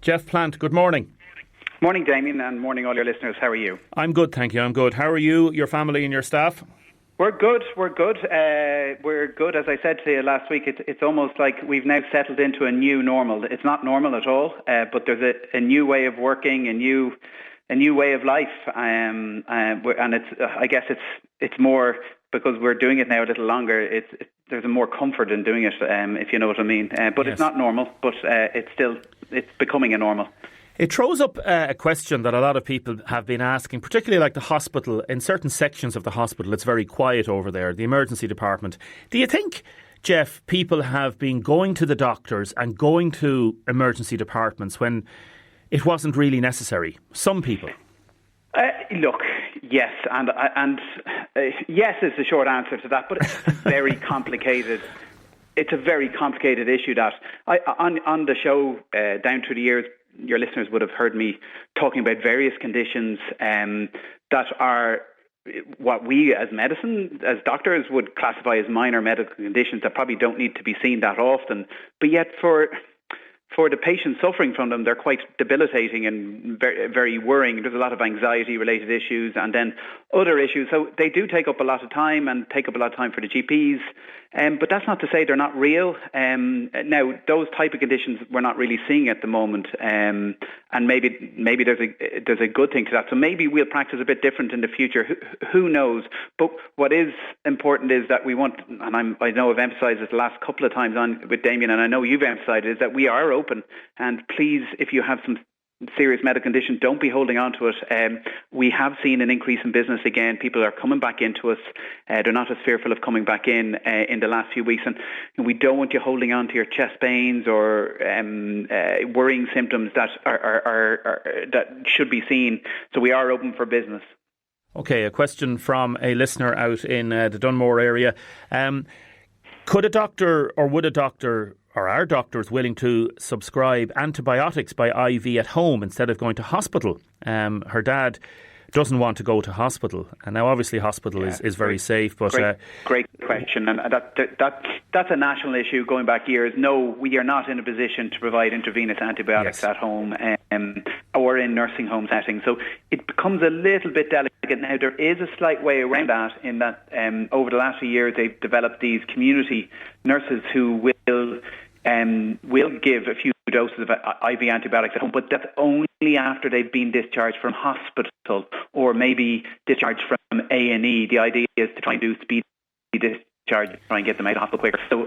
Geoff Plant, good morning. Morning, Damien, and morning all your listeners. How are you? I'm good, thank you. I'm good. How are you, your family and your staff? We're good. We're good. As I said to you last week, it's almost like we've now settled into a new normal. It's not normal at all, but there's a new way of working, a new way of life, and I guess it's more because we're doing it now a little longer. There's a more comfort in doing it, if you know what I mean. But yes. It's not normal, but it's becoming a normal. It throws up a question that a lot of people have been asking, particularly like the hospital. In certain sections of the hospital, it's very quiet over there, the emergency department. Do you think, Geoff, people have been going to the doctors and going to emergency departments when it wasn't really necessary? Some people. Look, yes, and yes is the short answer to that, but it's very complicated. It's a very complicated issue that on the show down through the years, your listeners would have heard me talking about various conditions that are what we as doctors would classify as minor medical conditions that probably don't need to be seen that often. But yet for the patients suffering from them, they're quite debilitating and very, very worrying. There's a lot of anxiety-related issues and then other issues. So they do take up a lot of time and take up a lot of time for the GPs. But that's not to say they're not real. Now, those type of conditions we're not really seeing at the moment. And maybe there's a good thing to that. So maybe we'll practice a bit different in the future. Who knows? But what is important is that we want, and I know I've emphasised it the last couple of times on with Damien, and I know you've emphasised it, is that we are open. And please, if you have some serious medical condition, don't be holding on to it. We have seen an increase in business again. People are coming back into us. They're not as fearful of coming back in the last few weeks. And we don't want you holding on to your chest pains or worrying symptoms that that should be seen. So we are open for business. Okay, a question from a listener out in the Dunmore area. Could a doctor or would a doctor or are doctors willing to subscribe antibiotics by IV at home instead of going to hospital? Her dad doesn't want to go to hospital. And now obviously hospital is very safe. But Great question. And that's a national issue going back years. No, we are not in a position to provide intravenous antibiotics at home or in nursing home settings. So it becomes a little bit delicate. Now, there is a slight way around that in that over the last few years they've developed these community nurses who will give a few doses of IV antibiotics at home, but that's only after they've been discharged from hospital or maybe discharged from A&E. The idea is to try and do speedy discharge, try and get them out of hospital quicker. So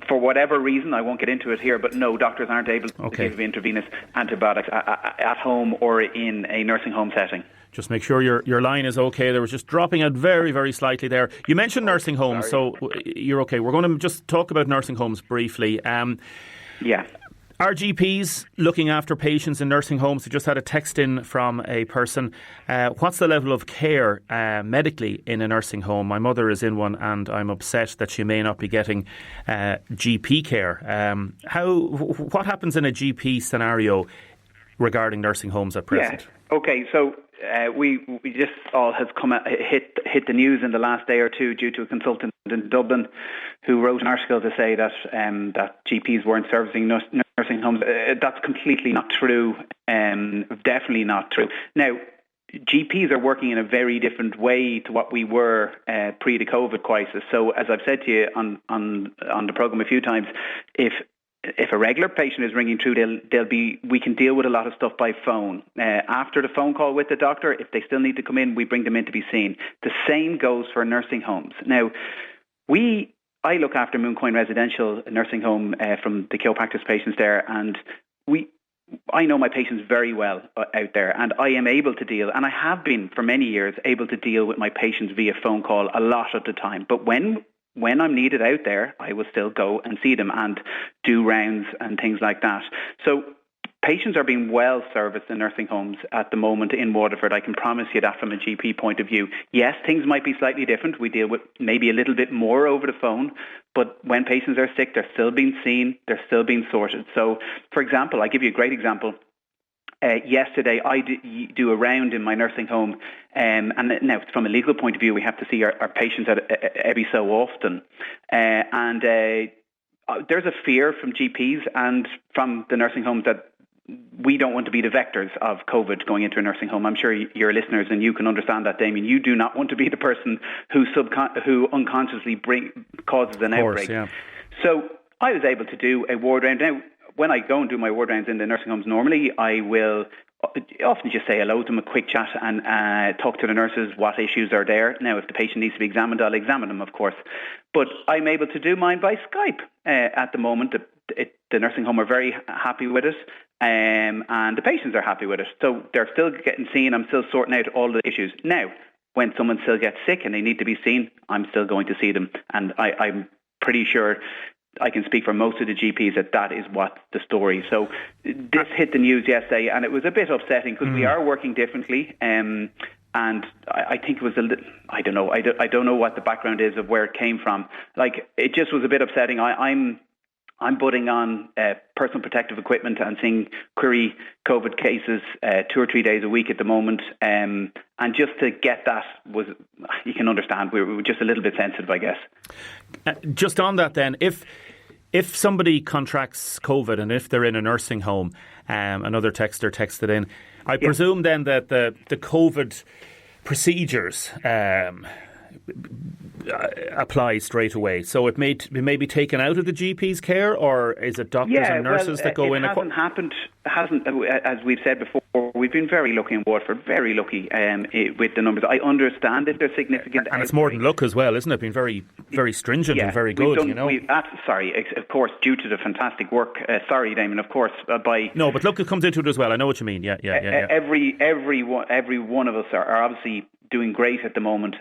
for whatever reason, I won't get into it here, but no, doctors aren't able to give intravenous antibiotics at home or in a nursing home setting. Just make sure your line is okay. There was just dropping out very, very slightly there. You mentioned nursing homes, so you're okay. We're going to just talk about nursing homes briefly. Are GPs looking after patients in nursing homes? We just had a text in from a person. What's the level of care medically in a nursing home? My mother is in one and I'm upset that she may not be getting GP care. What happens in a GP scenario regarding nursing homes at present? Okay, so we just all has hit the news in the last day or two due to a consultant in Dublin who wrote an article to say that that GPs weren't servicing nursing homes. That's completely not true. Definitely not true. Now, GPs are working in a very different way to what we were pre the COVID crisis. So, as I've said to you on the programme a few times, if a regular patient is ringing through, we can deal with a lot of stuff by phone. After the phone call with the doctor, if they still need to come in, we bring them in to be seen. The same goes for nursing homes. Now, I look after Mooncoin Residential Nursing Home from the chiropractic patients there, and I know my patients very well out there, and I am able to deal, and I have been for many years able to deal with my patients via phone call a lot of the time. But when I'm needed out there, I will still go and see them and do rounds and things like that. So patients are being well serviced in nursing homes at the moment in Waterford. I can promise you that from a GP point of view. Yes, things might be slightly different. We deal with maybe a little bit more over the phone, but when patients are sick, they're still being seen, they're still being sorted. So, for example, I'll give you a great example. Yesterday, I do a round in my nursing home, and now from a legal point of view, we have to see our patients every so often. And there's a fear from GPs and from the nursing homes that we don't want to be the vectors of COVID going into a nursing home. I'm sure your listeners and you can understand that, Damien. You do not want to be the person who unconsciously causes an outbreak. Yeah. So I was able to do a ward round. Now, when I go and do my ward rounds in the nursing homes normally, I will often just say hello to them, a quick chat, and talk to the nurses what issues are there. Now, if the patient needs to be examined, I'll examine them, of course. But I'm able to do mine by Skype at the moment. The nursing home are very happy with it, and the patients are happy with it. So they're still getting seen. I'm still sorting out all the issues. Now, when someone still gets sick and they need to be seen, I'm still going to see them. And I'm pretty sure I can speak for most of the GPs that is what the story. So this hit the news yesterday, and it was a bit upsetting because we are working differently. And I think it was a little, I don't know. I don't know what the background is of where it came from. Like, it just was a bit upsetting. I'm putting on personal protective equipment and seeing query COVID cases 2 or 3 days a week at the moment. And just to get that you can understand, we were just a little bit sensitive, I guess. Just on that then, if somebody contracts COVID and if they're in a nursing home, another texter texted in, I presume then that the COVID procedures apply straight away. So it may be taken out of the GP's care, or is it doctors and nurses that go in? It hasn't, as we've said before, we've been very lucky in Waterford, very lucky with the numbers. I understand that they're significant. And it's more than luck as well, isn't it? Been very, very stringent and very good, of course, due to the fantastic work. Sorry, Damien, of course. No, but look, it comes into it as well. I know what you mean. Yeah. Every one of us are obviously doing great at the moment.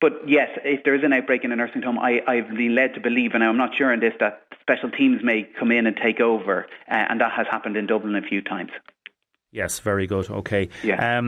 But yes, if there is an outbreak in a nursing home, I've been led to believe, and I'm not sure in this, that special teams may come in and take over, and that has happened in Dublin a few times. Yes, very good. Okay. Yeah.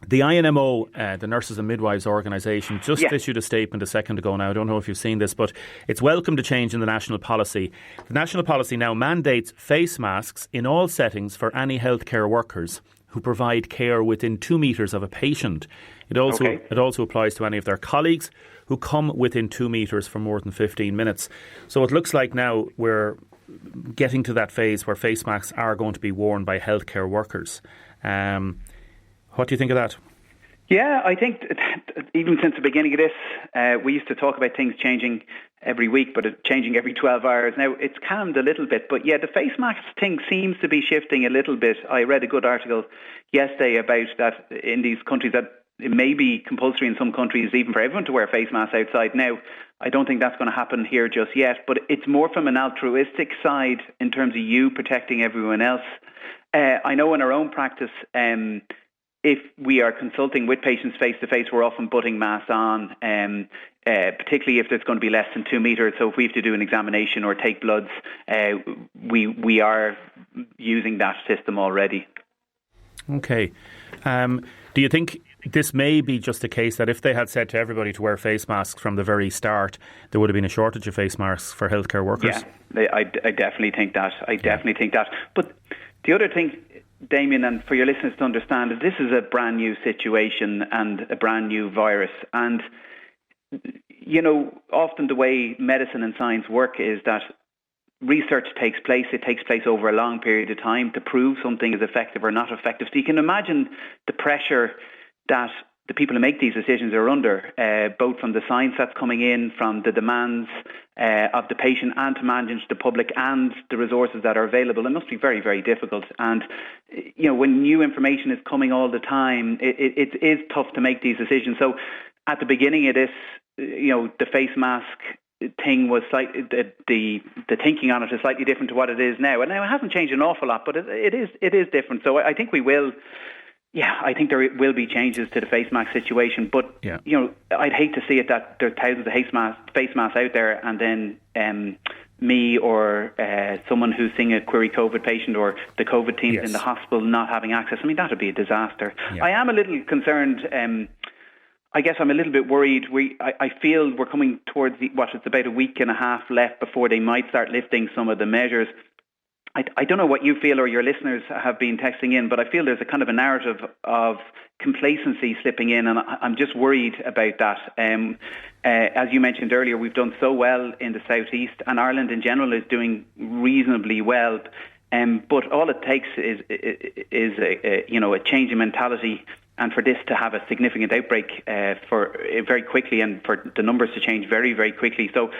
The INMO, the Nurses and Midwives Organisation, just issued a statement a second ago now. I don't know if you've seen this, but it's welcomed a change in the national policy. The national policy now mandates face masks in all settings for any healthcare workers who provide care within 2 metres of a patient. It also applies to any of their colleagues who come within 2 metres for more than 15 minutes. So it looks like now we're getting to that phase where face masks are going to be worn by healthcare workers. What do you think of that? Yeah, I think even since the beginning of this, we used to talk about things changing every week, but it's changing every 12 hours. Now, it's calmed a little bit, but yeah, the face mask thing seems to be shifting a little bit. I read a good article yesterday about that in these countries that it may be compulsory in some countries even for everyone to wear face masks outside. Now, I don't think that's going to happen here just yet, but it's more from an altruistic side in terms of you protecting everyone else. I know in our own practice, if we are consulting with patients face-to-face, we're often putting masks on, particularly if there's going to be less than 2 metres. So if we have to do an examination or take bloods, we are using that system already. Okay. Do you think this may be just a case that if they had said to everybody to wear face masks from the very start, there would have been a shortage of face masks for healthcare workers? Yeah, I definitely think that. Definitely think that. But the other thing, Damien, and for your listeners to understand, is this is a brand new situation and a brand new virus. And, you know, often the way medicine and science work is that research takes place. It takes place over a long period of time to prove something is effective or not effective. So you can imagine the pressure that the people who make these decisions are under, both from the science that's coming in, from the demands of the patient, and to manage the public and the resources that are available. It must be very, very difficult. And, you know, when new information is coming all the time, it is tough to make these decisions. So at the beginning of this, you know, the face mask thing was slightly, the thinking on it is slightly different to what it is now. And now it hasn't changed an awful lot, but it is different. So I think we will. Yeah, I think there will be changes to the face mask situation, but you know, I'd hate to see it that there's thousands of face masks out there, and then me or someone who's seeing a query COVID patient or the COVID teams in the hospital not having access. I mean, that would be a disaster. Yeah. I am a little concerned. I guess I'm a little bit worried. I feel we're coming towards it's about a week and a half left before they might start lifting some of the measures. I don't know what you feel or your listeners have been texting in, but I feel there's a kind of a narrative of complacency slipping in, and I'm just worried about that. As you mentioned earlier, we've done so well in the southeast, and Ireland in general is doing reasonably well. But all it takes is a change in mentality, and for this to have a significant outbreak very quickly, and for the numbers to change very, very quickly. So,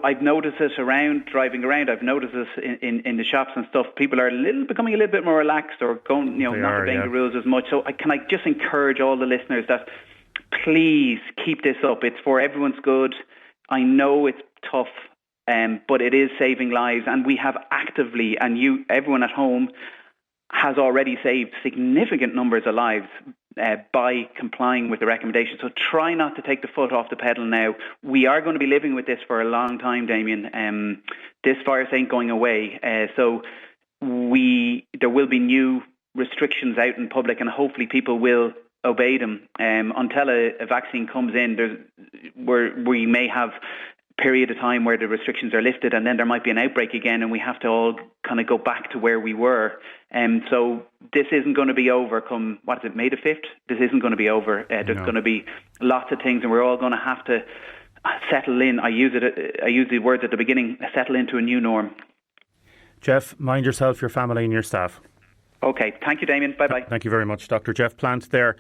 I've noticed it driving around. I've noticed this in the shops and stuff. People are becoming a little bit more relaxed, or going, not obeying the rules as much. So I just encourage all the listeners that please keep this up. It's for everyone's good. I know it's tough, but it is saving lives, and we have actively, and everyone at home has already saved significant numbers of lives by complying with the recommendations. So try not to take the foot off the pedal now. We are going to be living with this for a long time, Damien. This virus ain't going away. So there will be new restrictions out in public, and hopefully people will obey them. Until a vaccine comes in, we may have period of time where the restrictions are lifted, and then there might be an outbreak again, and we have to all kind of go back to where we were. So this isn't going to be over come, May the 5th? This isn't going to be over. There's going to be lots of things, and we're all going to have to settle in. I use the words at the beginning, settle into a new norm. Geoff, mind yourself, your family and your staff. Okay, thank you, Damien. Bye-bye. Thank you very much. Dr. Geoff Plant there.